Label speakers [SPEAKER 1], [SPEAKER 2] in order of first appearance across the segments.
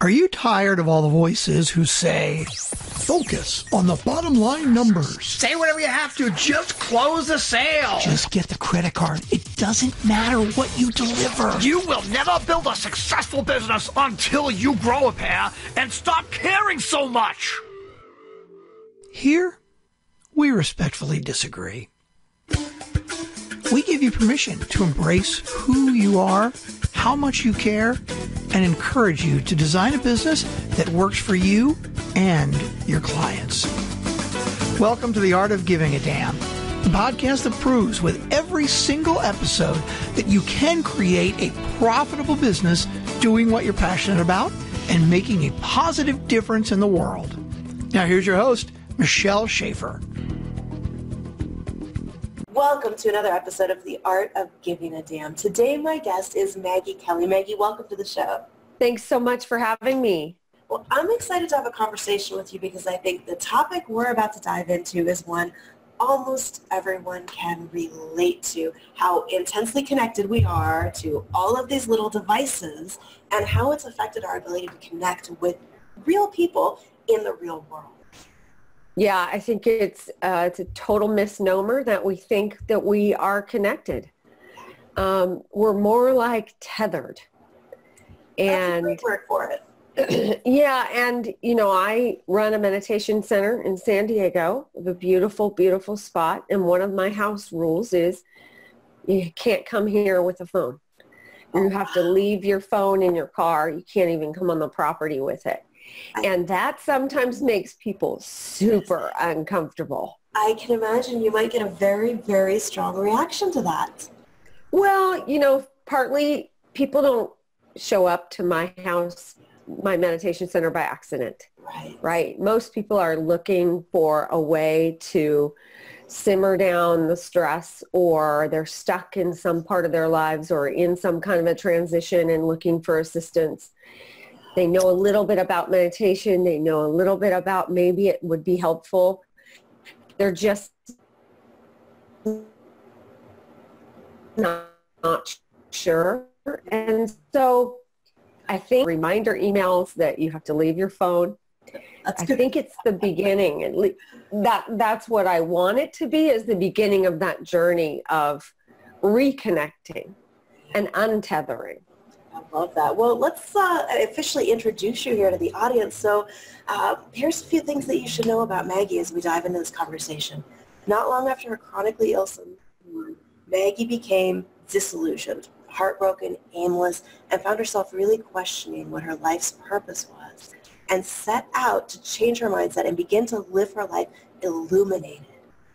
[SPEAKER 1] Are you tired of all the voices who say, focus on the bottom line numbers?
[SPEAKER 2] Say whatever you have to, just close the sale.
[SPEAKER 1] Just get the credit card. It doesn't matter what you deliver.
[SPEAKER 2] You will never build a successful business until you grow a pair and stop caring so much.
[SPEAKER 1] Here, we respectfully disagree. We give you permission to embrace who you are, how much you care, and encourage you to design a business that works for you and your clients. Welcome to The Art of Giving a Damn, the podcast that proves with every single episode that you can create a profitable business doing what you're passionate about and making a positive difference in the world. Now here's your host, Michelle Schaefer.
[SPEAKER 3] Welcome to another episode of The Art of Giving a Damn. Today my guest is Maggie Kelly. Maggie, welcome to the show.
[SPEAKER 4] Thanks so much for having me.
[SPEAKER 3] Well, I'm excited to have a conversation with you because I think the topic we're about to dive into is one almost everyone can relate to, how intensely connected we are to all of these little devices and how it's affected our ability to connect with real people in the real world.
[SPEAKER 4] Yeah, I think it's a total misnomer that we think that we are connected. We're more like tethered.
[SPEAKER 3] And that's a great word for
[SPEAKER 4] it. Yeah, and I run a meditation center in San Diego, a beautiful, beautiful spot. And one of my house rules is you can't come here with a phone. You have to leave your phone in your car. You can't even come on the property with it. And that sometimes makes people super uncomfortable.
[SPEAKER 3] I can imagine you might get a very, very strong reaction to that.
[SPEAKER 4] Well, partly people don't show up to my house, my meditation center by accident. Right. Most people are looking for a way to simmer down the stress, or they're stuck in some part of their lives or in some kind of a transition and looking for assistance. They know a little bit about meditation. They know a little bit about maybe it would be helpful. They're just not sure. And so I think reminder emails that you have to leave your phone. I think it's the beginning. That's what I want it to be, is the beginning of that journey of reconnecting and untethering.
[SPEAKER 3] I love that. Well, let's officially introduce you here to the audience. So here's a few things that you should know about Maggie as we dive into this conversation. Not long after her chronically ill son, Maggie became disillusioned, heartbroken, aimless, and found herself really questioning what her life's purpose was, and set out to change her mindset and begin to live her life illuminated.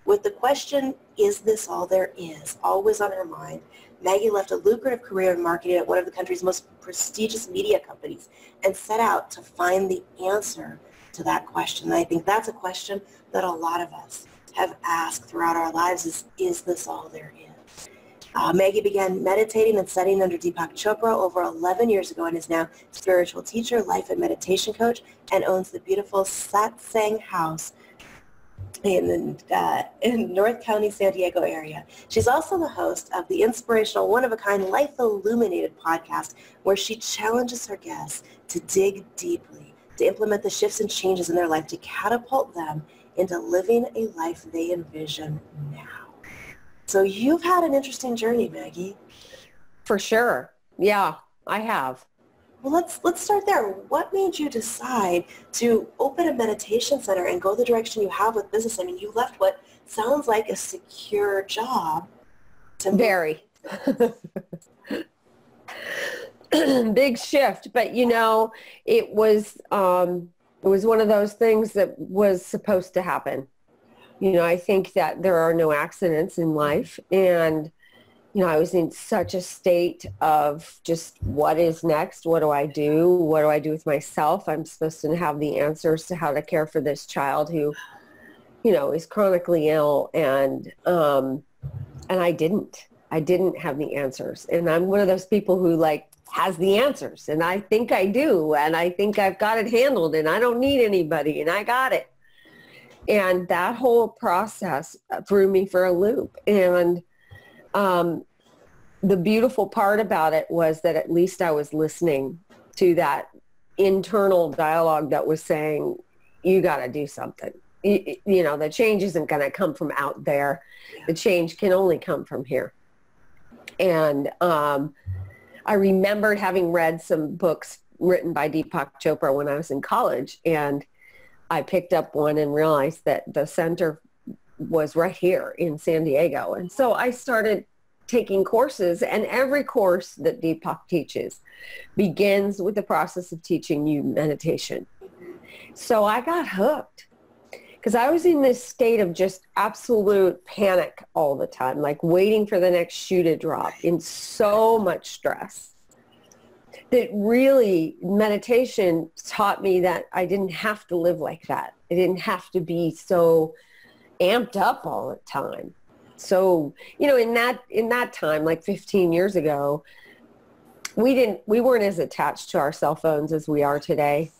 [SPEAKER 3] With the question, is this all there is, always on her mind, Maggie left a lucrative career in marketing at one of the country's most prestigious media companies and set out to find the answer to that question. And I think that's a question that a lot of us have asked throughout our lives is this all there is? Maggie began meditating and studying under Deepak Chopra over 11 years ago and is now spiritual teacher, life and meditation coach, and owns the beautiful Satsang House in North County, San Diego area. She's also the host of the inspirational, one-of-a-kind Life Illuminated podcast, where she challenges her guests to dig deeply, to implement the shifts and changes in their life, to catapult them into living a life they envision now. So you've had an interesting journey, Maggie.
[SPEAKER 4] For sure. Yeah, I have.
[SPEAKER 3] Well, let's start there. What made you decide to open a meditation center and go the direction you have with business? I mean, you left what sounds like a secure job to
[SPEAKER 4] Very. Big shift, but it was one of those things that was supposed to happen. I think that there are no accidents in life, and I was in such a state of just what is next? What do I do? What do I do with myself? I'm supposed to have the answers to how to care for this child who, is chronically ill. And I didn't have the answers. And I'm one of those people who has the answers. And I think I do. And I think I've got it handled and I don't need anybody and I got it. And that whole process threw me for a loop. And the beautiful part about it was that at least I was listening to that internal dialogue that was saying, you got to do something. You know, the change isn't going to come from out there. The change can only come from here. And I remembered having read some books written by Deepak Chopra when I was in college, and I picked up one and realized that the center was right here in San Diego. And so I started taking courses, and every course that Deepak teaches begins with the process of teaching you meditation. So I got hooked because I was in this state of just absolute panic all the time, like waiting for the next shoe to drop, in so much stress, that really meditation taught me that I didn't have to live like that. I didn't have to be so amped up all the time. So, you know, in that time, like 15 years ago, we weren't as attached to our cell phones as we are today.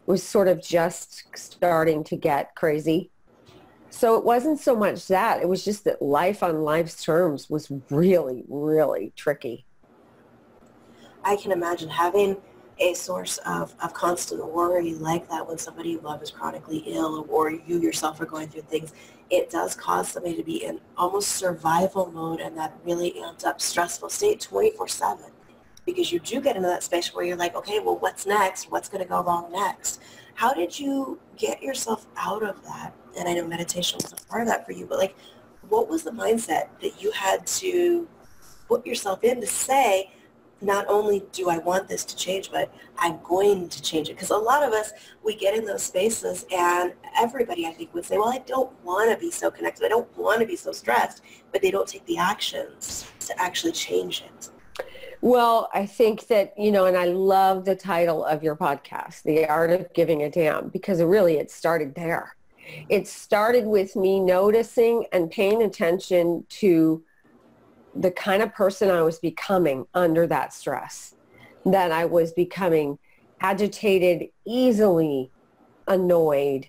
[SPEAKER 4] It was sort of just starting to get crazy. So it wasn't so much that. It was just that life on life's terms was really, really tricky.
[SPEAKER 3] I can imagine having a source of constant worry like that when somebody you love is chronically ill, or you yourself are going through things. It does cause somebody to be in almost survival mode and that really amped up stressful state 24/7. Because you do get into that space where you're like, okay, well, what's next? What's going to go wrong next? How did you get yourself out of that? And I know meditation was a part of that for you, but like, what was the mindset that you had to put yourself in to say, not only do I want this to change, but I'm going to change it? Because a lot of us, we get in those spaces, and everybody, I think, would say, well, I don't want to be so connected. I don't want to be so stressed, but they don't take the actions to actually change it.
[SPEAKER 4] Well, I think that, you know, and I love the title of your podcast, The Art of Giving a Damn, because really it started there. It started with me noticing and paying attention to the kind of person I was becoming under that stress, that I was becoming agitated, easily annoyed,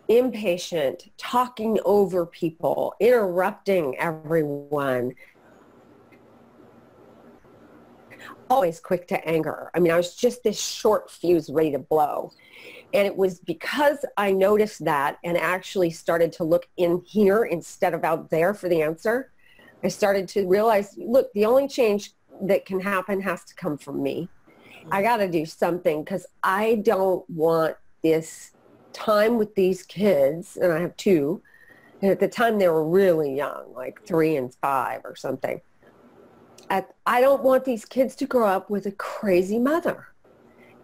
[SPEAKER 4] impatient, talking over people, interrupting everyone, always quick to anger. I mean, I was just this short fuse ready to blow. And it was because I noticed that and actually started to look in here instead of out there for the answer. I started to realize, look, the only change that can happen has to come from me. I got to do something because I don't want this time with these kids, and I have two, and at the time they were really young, like 3 and 5 or something. I don't want these kids to grow up with a crazy mother.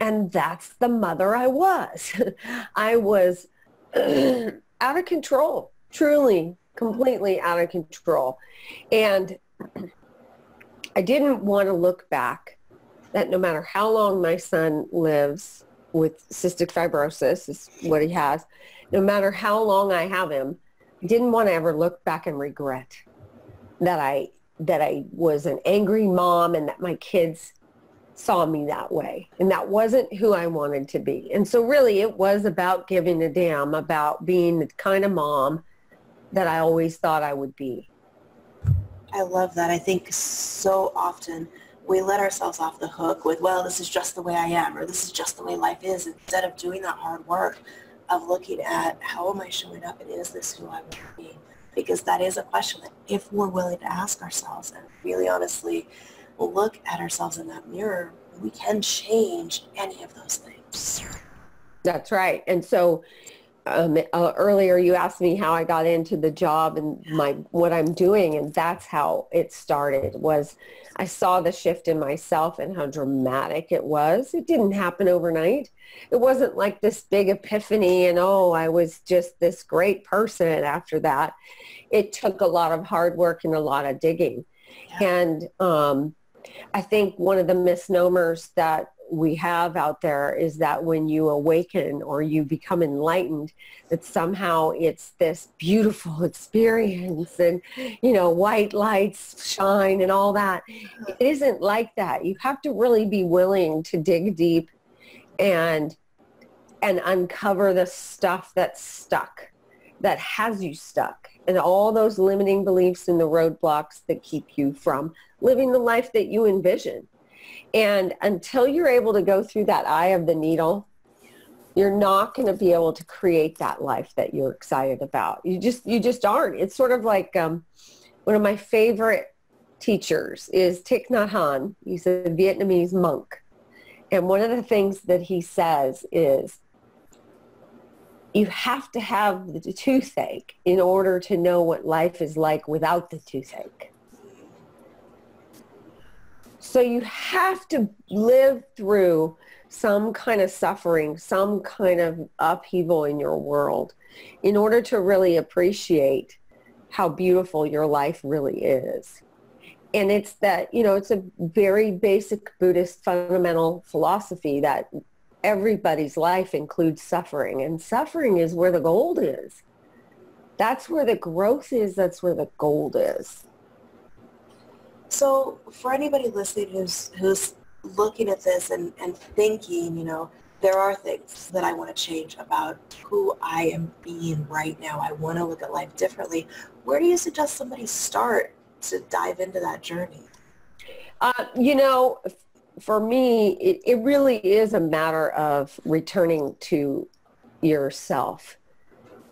[SPEAKER 4] And that's the mother I was. I was out of control, truly, completely out of control. And I didn't want to look back that no matter how long my son lives with cystic fibrosis, is what he has, no matter how long I have him, I didn't want to ever look back and regret that I was an angry mom and that my kids saw me that way. And that wasn't who I wanted to be. And so really it was about giving a damn, about being the kind of mom that I always thought I would be.
[SPEAKER 3] I love that. I think so often we let ourselves off the hook with, well, this is just the way I am, or this is just the way life is, instead of doing that hard work of looking at how am I showing up and is this who I want to be? Because that is a question that if we're willing to ask ourselves and really honestly look at ourselves in that mirror, we can change any of those things.
[SPEAKER 4] That's right. And so earlier you asked me how I got into the job and what I'm doing, and that's how it started. Was I saw the shift in myself and how dramatic it was. It didn't happen overnight. It wasn't like this big epiphany and I was just this great person after that. It took a lot of hard work and a lot of digging. Yeah. And I think one of the misnomers that we have out there is that when you awaken or you become enlightened, that somehow it's this beautiful experience and, white lights shine and all that. It isn't like that. You have to really be willing to dig deep and uncover the stuff that's stuck, that has you stuck, and all those limiting beliefs and the roadblocks that keep you from living the life that you envision. And until you're able to go through that eye of the needle you're not going to be able to create that life that you're excited about. You just aren't. It's sort of like one of my favorite teachers is Thich Nhat Hanh. He's a Vietnamese monk. And one of the things that he says is, you have to have the toothache in order to know what life is like without the toothache. So you have to live through some kind of suffering, some kind of upheaval in your world in order to really appreciate how beautiful your life really is. And it's that, it's a very basic Buddhist fundamental philosophy that everybody's life includes suffering. And suffering is where the gold is. That's where the growth is. That's where the gold is.
[SPEAKER 3] So for anybody listening who's looking at this and thinking, there are things that I want to change about who I am being right now. I want to look at life differently. Where do you suggest somebody start to dive into that journey?
[SPEAKER 4] For me, it really is a matter of returning to yourself.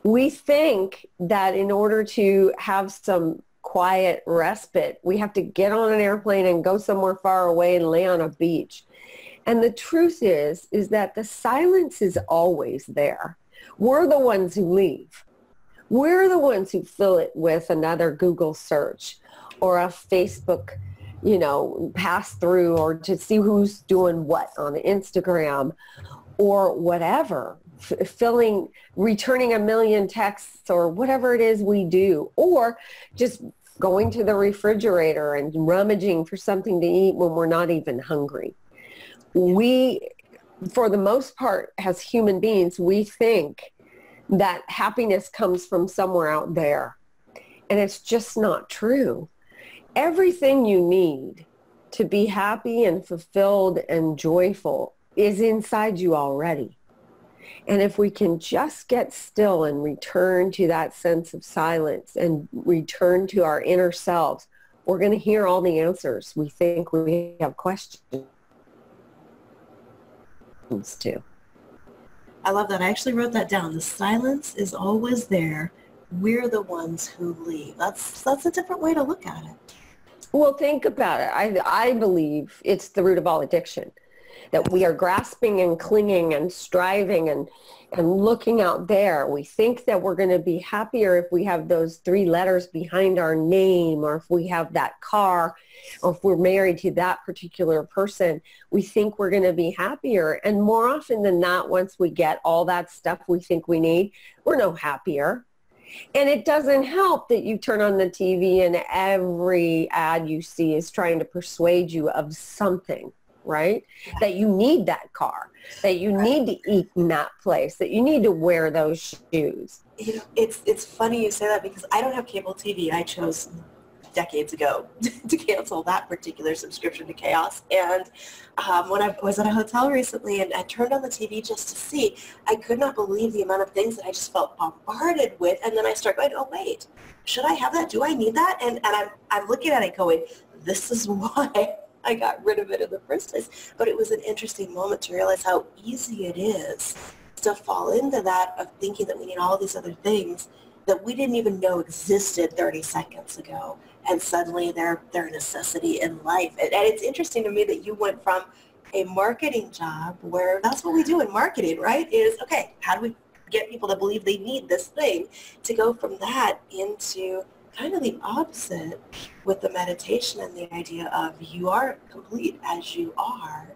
[SPEAKER 4] We think that in order to have some quiet respite, we have to get on an airplane and go somewhere far away and lay on a beach. And the truth is that the silence is always there. We're the ones who leave. We're the ones who fill it with another Google search or a Facebook, pass through, or to see who's doing what on Instagram or whatever, returning a million texts or whatever it is we do, or just going to the refrigerator and rummaging for something to eat when we're not even hungry. We, for the most part, as human beings, we think that happiness comes from somewhere out there. And it's just not true. Everything you need to be happy and fulfilled and joyful is inside you already. And if we can just get still and return to that sense of silence and return to our inner selves, we're going to hear all the answers we think we have questions to.
[SPEAKER 3] I love that. I actually wrote that down. The silence is always there. We're the ones who leave. That's a different way to look at it.
[SPEAKER 4] Well, think about it. I believe it's the root of all addiction, that we are grasping and clinging and striving and looking out there. We think that we're going to be happier if we have those 3 letters behind our name, or if we have that car, or if we're married to that particular person. We think we're going to be happier. And more often than not, once we get all that stuff we think we need, we're no happier. And it doesn't help that you turn on the TV and every ad you see is trying to persuade you of something, right? Yeah. That you need that car, that you need to eat in that place, that you need to wear those shoes.
[SPEAKER 3] It's funny you say that, because I don't have cable TV. I chose decades ago to cancel that particular subscription to chaos. And when I was at a hotel recently and I turned on the TV just to see, I could not believe the amount of things that I just felt bombarded with. And then I start going, oh, wait, should I have that? Do I need that? And I'm looking at it going, this is why I got rid of it in the first place. But it was an interesting moment to realize how easy it is to fall into that of thinking that we need all these other things that we didn't even know existed 30 seconds ago. And suddenly they're a necessity in life. And it's interesting to me that you went from a marketing job, where that's what we do in marketing, right? Is, okay, how do we get people to believe they need this thing, to go from that into kind of the opposite with the meditation and the idea of you are complete as you are.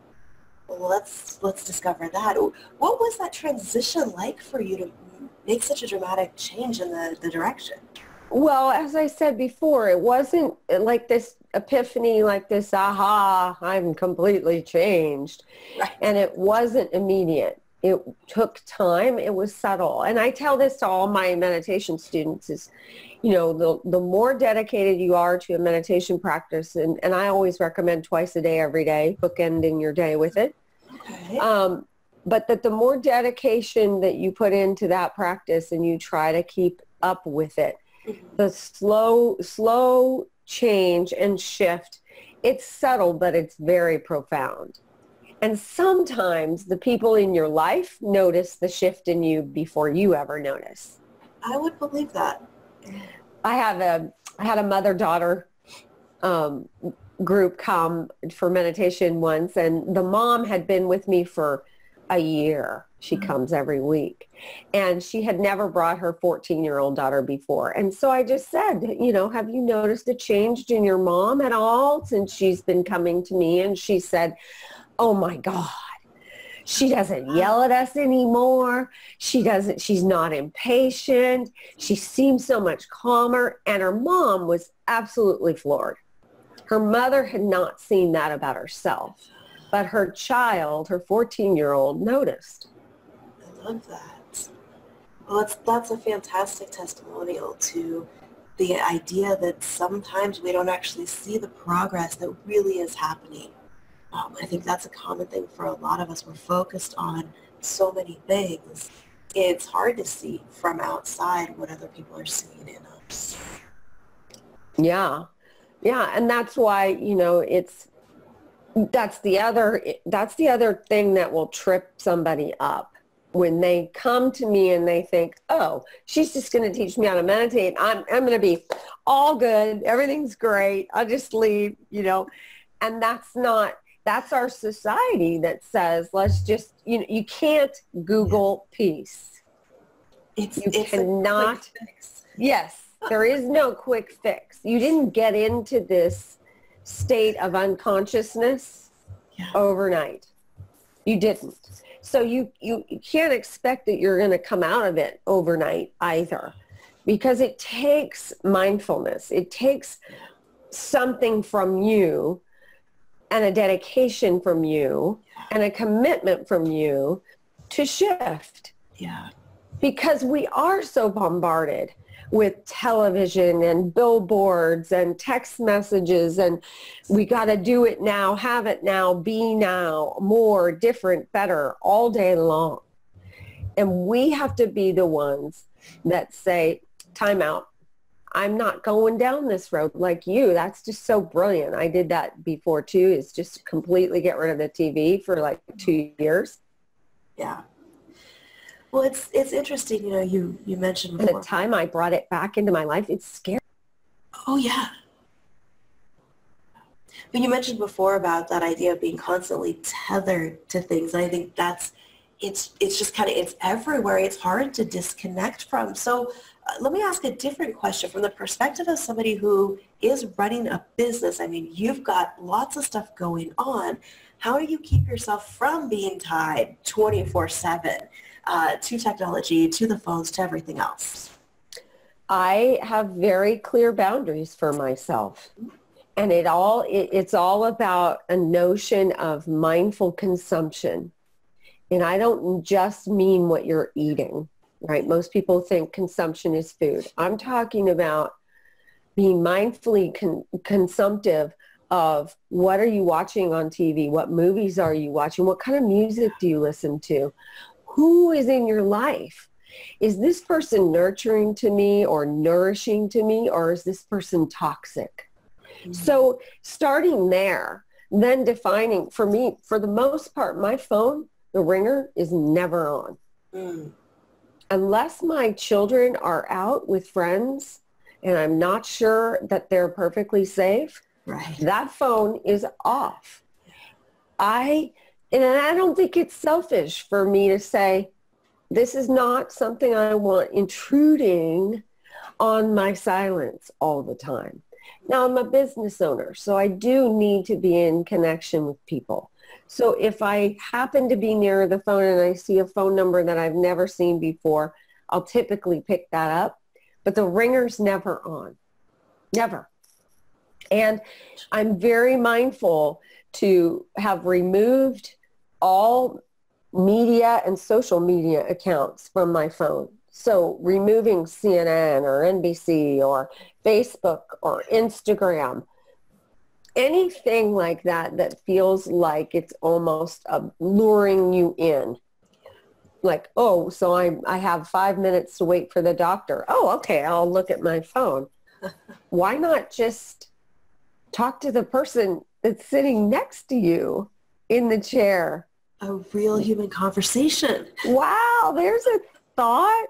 [SPEAKER 3] Well, let's discover that. What was that transition like for you to make such a dramatic change in the direction?
[SPEAKER 4] Well, as I said before, it wasn't like this epiphany, like this, aha, I'm completely changed. Right. And it wasn't immediate. It took time. It was subtle. And I tell this to all my meditation students is, the more dedicated you are to a meditation practice, and I always recommend twice a day, every day, bookending your day with it. Okay. But that the more dedication that you put into that practice and you try to keep up with it, the slow change and shift, it's subtle, but it's very profound. And sometimes the people in your life notice the shift in you before you ever notice.
[SPEAKER 3] I would believe that.
[SPEAKER 4] I had a mother-daughter group come for meditation once, and the mom had been with me for a year. She comes every week, and she had never brought her 14-year-old daughter before. And so I just said, have you noticed a change in your mom at all since she's been coming to me? And she said, oh my God, she doesn't yell at us anymore. She's not impatient. She seems so much calmer. And her mom was absolutely floored. Her mother had not seen that about herself, but her child, her 14-year-old, noticed.
[SPEAKER 3] I love that. Well, that's a fantastic testimonial to the idea that sometimes we don't actually see the progress that really is happening. I think that's a common thing for a lot of us. We're focused on so many things. It's hard to see from outside what other people are seeing in us.
[SPEAKER 4] Yeah. Yeah. And that's why, that's the other thing that will trip somebody up. When they come to me and they think, oh, she's just going to teach me how to meditate. I'm going to be all good. Everything's great. I'll just leave, and that's our society that says, let's just, you can't Google peace.
[SPEAKER 3] It's
[SPEAKER 4] cannot.
[SPEAKER 3] A quick fix.
[SPEAKER 4] Yes, there is no quick fix. You didn't get into this state of unconsciousness overnight. You didn't. So you can't expect that you're going to come out of it overnight either, because it takes mindfulness. It takes something from you and a dedication from you and a commitment from you to shift.
[SPEAKER 3] Yeah.
[SPEAKER 4] Because we are so bombarded with television and billboards and text messages, and we got to do it now, have it now, be now, more, different, better, all day long. And we have to be the ones that say, time out. I'm not going down this road like you. That's just so brilliant. I did that before too, is just completely get rid of the TV for like 2 years.
[SPEAKER 3] Yeah. Well, it's interesting, you mentioned before.
[SPEAKER 4] And the time I brought it back into my life, it's scary.
[SPEAKER 3] Oh, yeah. But you mentioned before about that idea of being constantly tethered to things. And I think it's just kind of, it's everywhere. It's hard to disconnect from. So let me ask a different question from the perspective of somebody who is running a business. I mean, you've got lots of stuff going on. How do you keep yourself from being tied 24/7? To technology, to the phones, to everything else?
[SPEAKER 4] I have very clear boundaries for myself. And it's all about a notion of mindful consumption. And I don't just mean what you're eating, right? Most people think consumption is food. I'm talking about being mindfully consumptive of what are you watching on TV? What movies are you watching? What kind of music do you listen to? Who is in your life? Is this person nurturing to me or nourishing to me, or is this person toxic? Mm-hmm. So starting there, then defining, for me, for the most part, my phone, the ringer is never on. Mm. Unless my children are out with friends and I'm not sure that they're perfectly safe, right, that phone is off. And I don't think it's selfish for me to say, this is not something I want intruding on my silence all the time. Now, I'm a business owner, so I do need to be in connection with people. So if I happen to be near the phone and I see a phone number that I've never seen before, I'll typically pick that up. But the ringer's never on. Never. And I'm very mindful to have removed all media and social media accounts from my phone. So removing CNN or NBC or Facebook or Instagram, anything like that feels like it's almost luring you in. Like, oh, so I have 5 minutes to wait for the doctor. Oh, okay, I'll look at my phone. Why not just talk to the person that's sitting next to you in the chair.
[SPEAKER 3] A real human conversation.
[SPEAKER 4] Wow, there's a thought,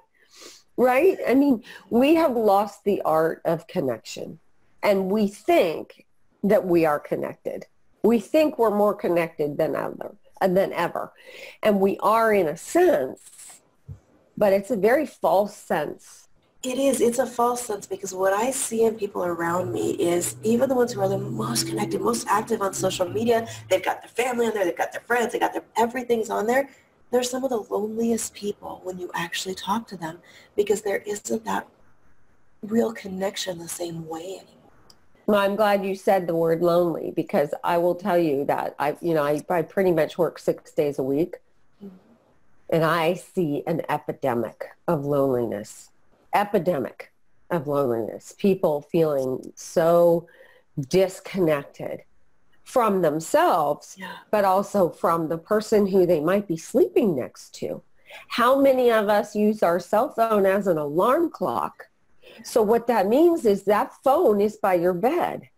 [SPEAKER 4] right? I mean, we have lost the art of connection, and we think that we are connected. We think we're more connected than ever. And we are in a sense, but it's a very false sense.
[SPEAKER 3] It is. It's a false sense because what I see in people around me is even the ones who are the most connected, most active on social media, they've got their family on there, they've got their friends, everything's on there. They're some of the loneliest people when you actually talk to them because there isn't that real connection the same way anymore.
[SPEAKER 4] Well, I'm glad you said the word lonely because I will tell you that I pretty much work 6 days a week, and I see an epidemic of loneliness. People feeling so disconnected from themselves, but also from the person who they might be sleeping next to. How many of us use our cell phone as an alarm clock? So what that means is that phone is by your bed.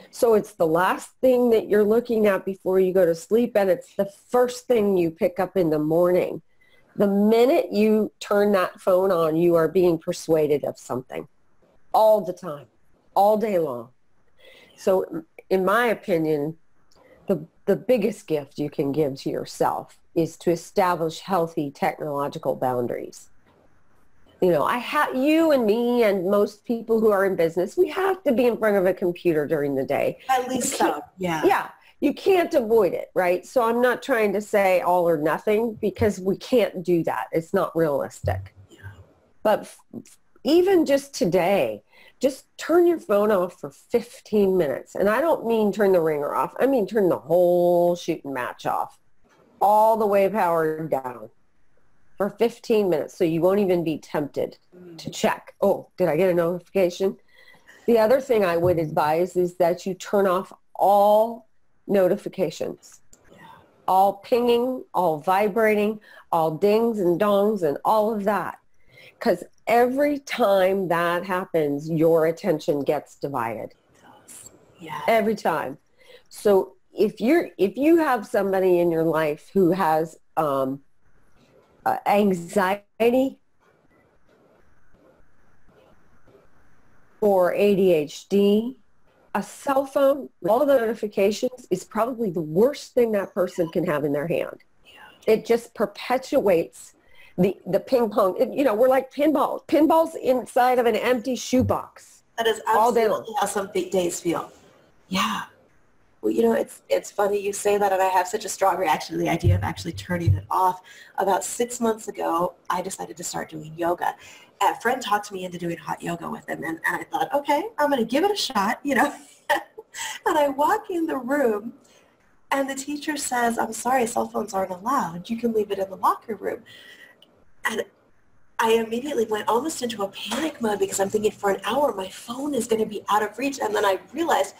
[SPEAKER 4] So it's the last thing that you're looking at before you go to sleep, and it's the first thing you pick up in the morning. The minute you turn that phone on, you are being persuaded of something all the time, all day long. So in my opinion, the biggest gift you can give to yourself is to establish healthy technological boundaries. You know, you and me and most people who are in business, we have to be in front of a computer during the day.
[SPEAKER 3] At least so, yeah.
[SPEAKER 4] Yeah. You can't avoid it, right? So I'm not trying to say all or nothing because we can't do that. It's not realistic.
[SPEAKER 3] Yeah.
[SPEAKER 4] But even just today, just turn your phone off for 15 minutes. And I don't mean turn the ringer off. I mean turn the whole shooting match off, all the way powered down for 15 minutes so you won't even be tempted to check. Oh, did I get a notification? The other thing I would advise is that you turn off all notifications, all pinging, all vibrating, all dings and dongs and all of that. Because every time that happens, your attention gets divided.
[SPEAKER 3] Yeah.
[SPEAKER 4] Every time. So if you have somebody in your life who has anxiety or ADHD, a cell phone with all the notifications is probably the worst thing that person can have in their hand. Yeah. It just perpetuates the ping pong. We're like pinballs inside of an empty shoebox.
[SPEAKER 3] That is absolutely how some big days feel. Yeah. Well, it's funny you say that, and I have such a strong reaction to the idea of actually turning it off. About 6 months ago, I decided to start doing yoga. A friend talked me into doing hot yoga with him, and I thought, okay, I'm going to give it a shot, And I walk in the room, and the teacher says, I'm sorry, cell phones aren't allowed. You can leave it in the locker room. And I immediately went almost into a panic mode because I'm thinking for an hour, my phone is going to be out of reach. And then I realized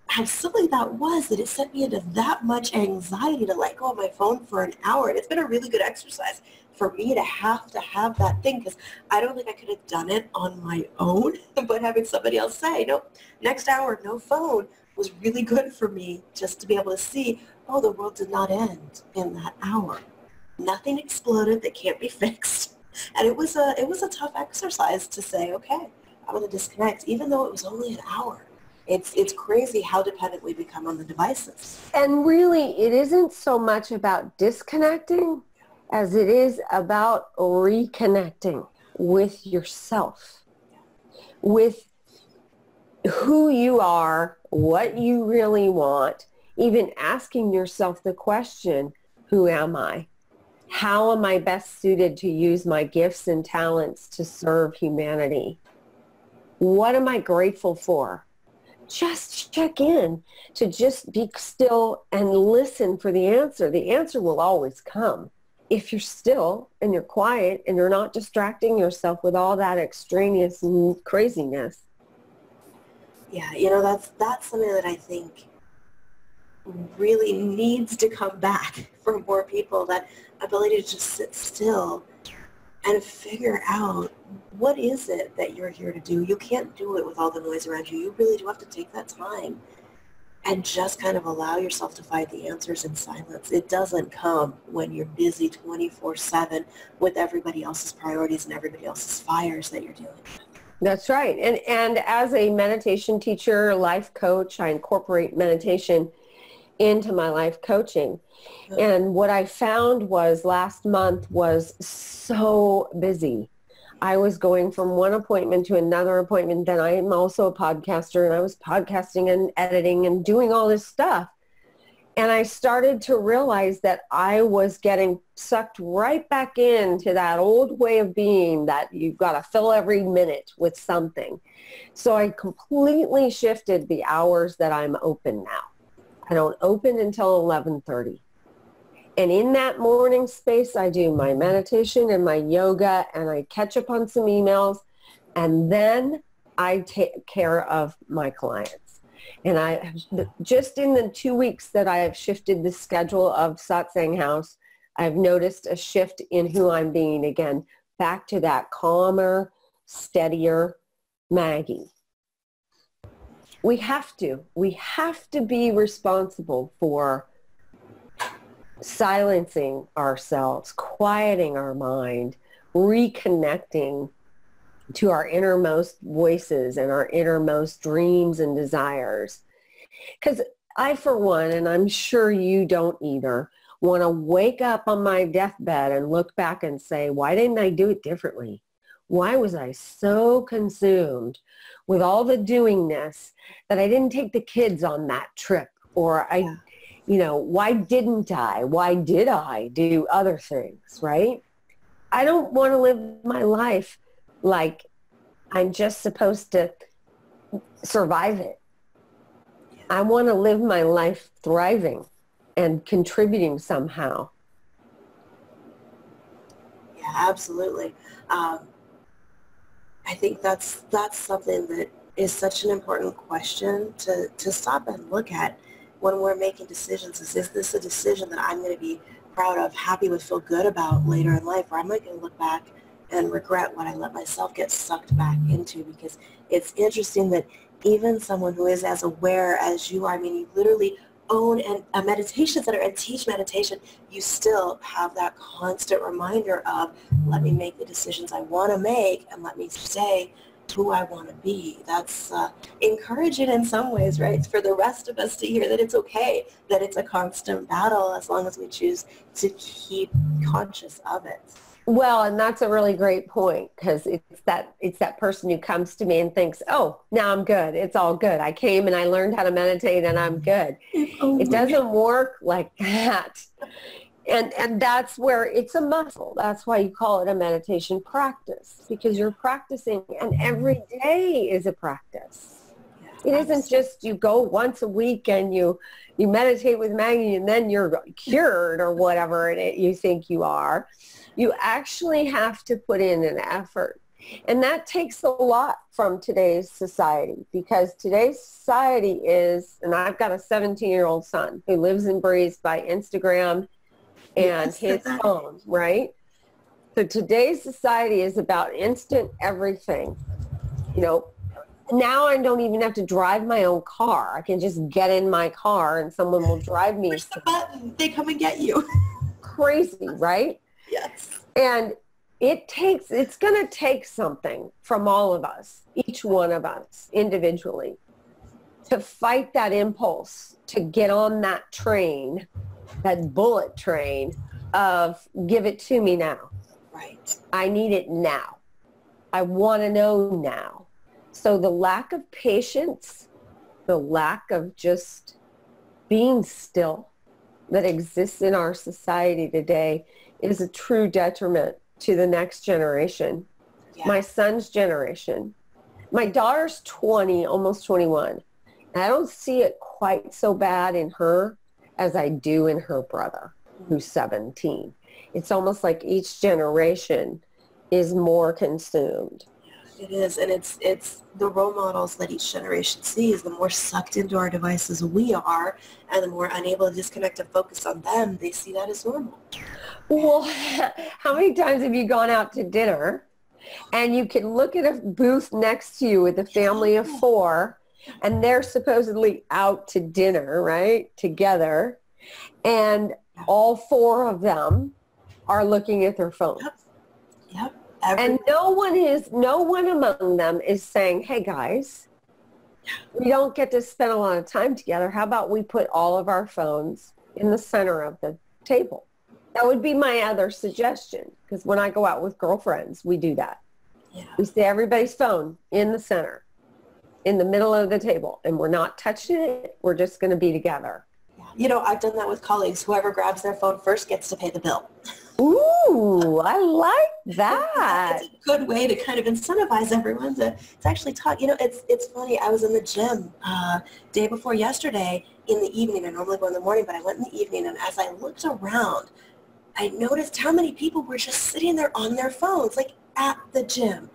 [SPEAKER 3] how silly that was, that it sent me into that much anxiety to let go of my phone for an hour. And it's been a really good exercise for me to have that thing because I don't think I could have done it on my own. But having somebody else say, nope, next hour, no phone, was really good for me just to be able to see, oh, the world did not end in that hour. Nothing exploded that can't be fixed. And it was a tough exercise to say, okay, I'm going to disconnect, even though it was only an hour. It's crazy how dependent we become on the devices.
[SPEAKER 4] And really, it isn't so much about disconnecting as it is about reconnecting with yourself, with who you are, what you really want, even asking yourself the question, who am I? How am I best suited to use my gifts and talents to serve humanity? What am I grateful for? Just check in, to just be still and listen for the answer. The answer will always come if you're still and you're quiet and you're not distracting yourself with all that extraneous craziness.
[SPEAKER 3] Yeah, that's something that I think really needs to come back for more people, that ability to just sit still and figure out what is it that you're here to do. You can't do it with all the noise around you. You really do have to take that time and just kind of allow yourself to find the answers in silence. It doesn't come when you're busy 24/7 with everybody else's priorities and everybody else's fires that you're dealing with.
[SPEAKER 4] That's right. And as a meditation teacher, life coach, I incorporate meditation into my life coaching. And what I found was last month was so busy. I was going from one appointment to another appointment. Then I am also a podcaster, and I was podcasting and editing and doing all this stuff. And I started to realize that I was getting sucked right back into that old way of being that you've got to fill every minute with something. So I completely shifted the hours that I'm open now. I don't open until 11:30. And in that morning space, I do my meditation and my yoga, and I catch up on some emails, and then I take care of my clients. And I just in the 2 weeks that I have shifted the schedule of Satsang House, I've noticed a shift in who I'm being again, back to that calmer, steadier Maggie. We have to be responsible for silencing ourselves, quieting our mind, reconnecting to our innermost voices and our innermost dreams and desires. Because I, for one, and I'm sure you don't either, want to wake up on my deathbed and look back and say, why didn't I do it differently? Why was I so consumed with all the doingness that I didn't take the kids on that trip? Or why didn't I? Why did I do other things, right? I don't want to live my life like I'm just supposed to survive it. I want to live my life thriving and contributing somehow.
[SPEAKER 3] Yeah, absolutely. I think that's something that is such an important question to stop and look at when we're making decisions. Is this a decision that I'm going to be proud of, happy with, feel good about later in life, or am I going to look back and regret what I let myself get sucked back into? Because it's interesting that even someone who is as aware as you are, I mean, you literally own a meditation center and teach meditation, you still have that constant reminder of, let me make the decisions I want to make and let me stay who I want to be. That's encouraging in some ways, right? For the rest of us to hear that it's okay, that it's a constant battle as long as we choose to keep conscious of it.
[SPEAKER 4] Well, and that's a really great point, because it's that person who comes to me and thinks, oh, now I'm good. It's all good. I came and I learned how to meditate and I'm good. It doesn't work like that. And that's where it's a muscle. That's why you call it a meditation practice, because you're practicing, and every day is a practice. It isn't just you go once a week and you meditate with Maggie and then you're cured or whatever you think you are. You actually have to put in an effort. And that takes a lot from today's society, because today's society is, and I've got a 17-year-old son who lives and breathes by Instagram and his phone, right? So today's society is about instant everything. Now I don't even have to drive my own car. I can just get in my car and someone will drive me.
[SPEAKER 3] Push the button, they come and get you.
[SPEAKER 4] Crazy, right?
[SPEAKER 3] Yes.
[SPEAKER 4] And it's going to take something from all of us, each one of us individually, to fight that impulse, to get on that train, that bullet train of give it to me now.
[SPEAKER 3] Right.
[SPEAKER 4] I need it now. I want to know now. So the lack of patience, the lack of just being still that exists in our society today is a true detriment to the next generation, my son's generation. My daughter's 20, almost 21. And I don't see it quite so bad in her as I do in her brother, who's 17. It's almost like each generation is more consumed.
[SPEAKER 3] It is, and it's the role models that each generation sees. The more sucked into our devices we are, and the more unable to disconnect and focus on them, they see that as normal.
[SPEAKER 4] Well, how many times have you gone out to dinner and you can look at a booth next to you with a family of 4 and they're supposedly out to dinner, right, together, and all four of them are looking at their phone.
[SPEAKER 3] Yep. Yep.
[SPEAKER 4] And no one among them is saying, hey guys, we don't get to spend a lot of time together. How about we put all of our phones in the center of the table? That would be my other suggestion, because when I go out with girlfriends, we do that.
[SPEAKER 3] Yeah.
[SPEAKER 4] We say everybody's phone in the center, in the middle of the table, and we're not touching it. We're just going to be together.
[SPEAKER 3] You know, I've done that with colleagues. Whoever grabs their phone first gets to pay the bill.
[SPEAKER 4] Ooh, I like that.
[SPEAKER 3] It's a good way to kind of incentivize everyone to actually talk. You know, it's funny. I was in the gym day before yesterday in the evening. I normally go in the morning, but I went in the evening, and as I looked around, I noticed how many people were just sitting there on their phones, like at the gym.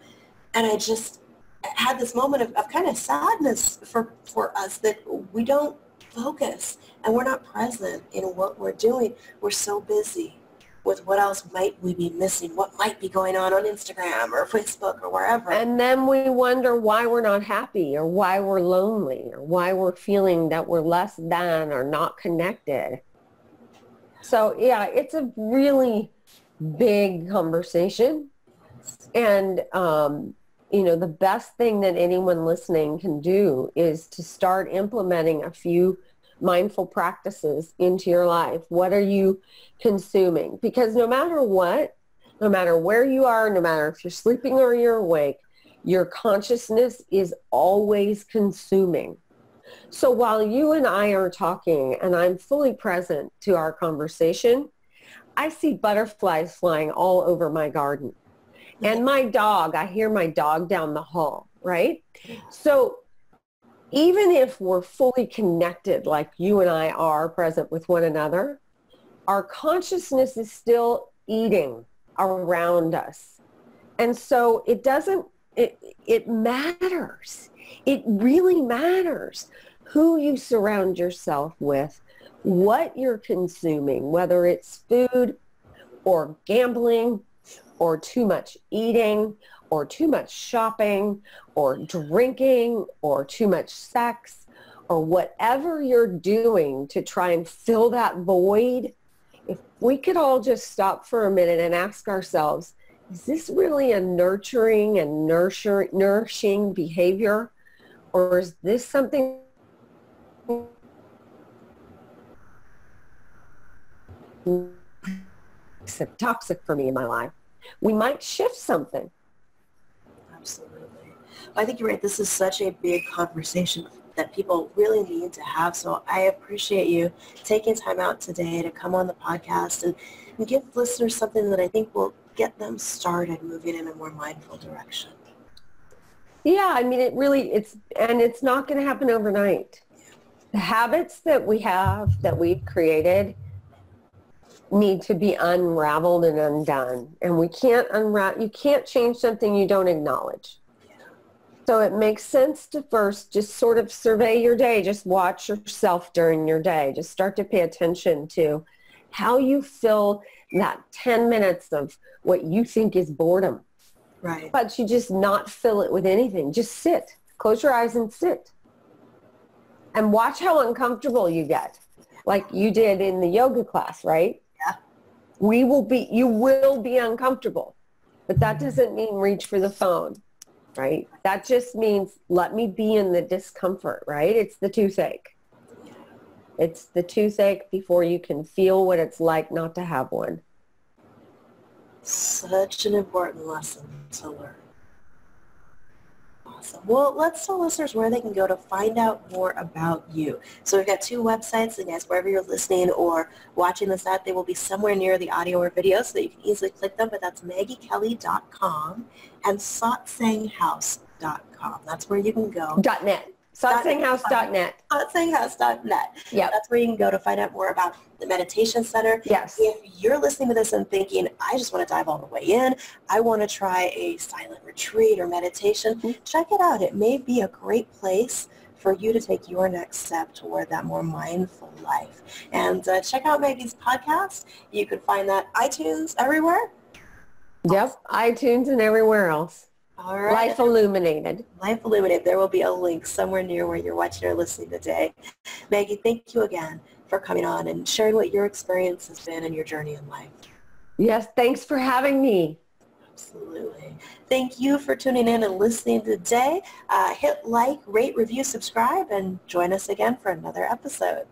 [SPEAKER 3] And I just had this moment of kind of sadness for us that we don't focus and we're not present in what we're doing. We're so busy with what else might we be missing, what might be going on Instagram or Facebook or wherever.
[SPEAKER 4] And then we wonder why we're not happy, or why we're lonely, or why we're feeling that we're less than or not connected. So yeah, it's a really big conversation. And, you know, the best thing that anyone listening can do is to start implementing a few mindful practices into your life. What are you consuming? Because no matter what, no matter where you are, no matter if you're sleeping or you're awake, your consciousness is always consuming. So while you and I are talking and I'm fully present to our conversation, I see butterflies flying all over my garden. And my dog, I hear my dog down the hall, right? So even if we're fully connected, like you and I are present with one another, our consciousness is still eating around us. And so it matters. It really matters who you surround yourself with, what you're consuming, whether it's food or gambling or too much eating or too much shopping or drinking or too much sex or whatever you're doing to try and fill that void. If we could all just stop for a minute and ask ourselves, is this really a nurturing and nourishing behavior? Or is this something toxic for me in my life? We might shift something.
[SPEAKER 3] Absolutely. I think you're right. This is such a big conversation that people really need to have. So I appreciate you taking time out today to come on the podcast and give listeners something that I think will get them started moving in a more mindful direction.
[SPEAKER 4] Yeah, I mean, it's not going to happen overnight. The habits that we have, that we've created, need to be unraveled and undone. And you can't change something you don't acknowledge. So it makes sense to first just sort of survey your day. Just watch yourself during your day. Just start to pay attention to how you fill that 10 minutes of what you think is boredom.
[SPEAKER 3] Right.
[SPEAKER 4] But you just not fill it with anything. Just sit. Close your eyes and sit. And watch how uncomfortable you get. Like you did in the yoga class, right?
[SPEAKER 3] Yeah.
[SPEAKER 4] You will be uncomfortable. But that doesn't mean reach for the phone, right? That just means let me be in the discomfort, right? It's the toothache. It's the toothache before you can feel what it's like not to have one.
[SPEAKER 3] Such an important lesson to learn. Awesome. Well, let's tell listeners where they can go to find out more about you. So we've got two websites, and guys, wherever you're listening or watching this at, they will be somewhere near the audio or video so that you can easily click them, but that's MaggieKelly.com and satsanghouse.com. That's where you can go.
[SPEAKER 4] .net. Satsanghouse.net.
[SPEAKER 3] Satsanghouse.net.
[SPEAKER 4] Yeah.
[SPEAKER 3] That's where you can go to find out more about the meditation center.
[SPEAKER 4] Yes.
[SPEAKER 3] If you're listening to this and thinking, I just want to dive all the way in, I want to try a silent retreat or meditation, check it out. It may be a great place for you to take your next step toward that more mindful life. And check out Maggie's podcast. You can find that iTunes everywhere.
[SPEAKER 4] Yep. iTunes and everywhere else.
[SPEAKER 3] All right.
[SPEAKER 4] Life Illuminated.
[SPEAKER 3] Life Illuminated. There will be a link somewhere near where you're watching or listening today. Maggie, thank you again for coming on and sharing what your experience has been in your journey in life.
[SPEAKER 4] Yes, thanks for having me.
[SPEAKER 3] Absolutely. Thank you for tuning in and listening today. Hit like, rate, review, subscribe, and join us again for another episode.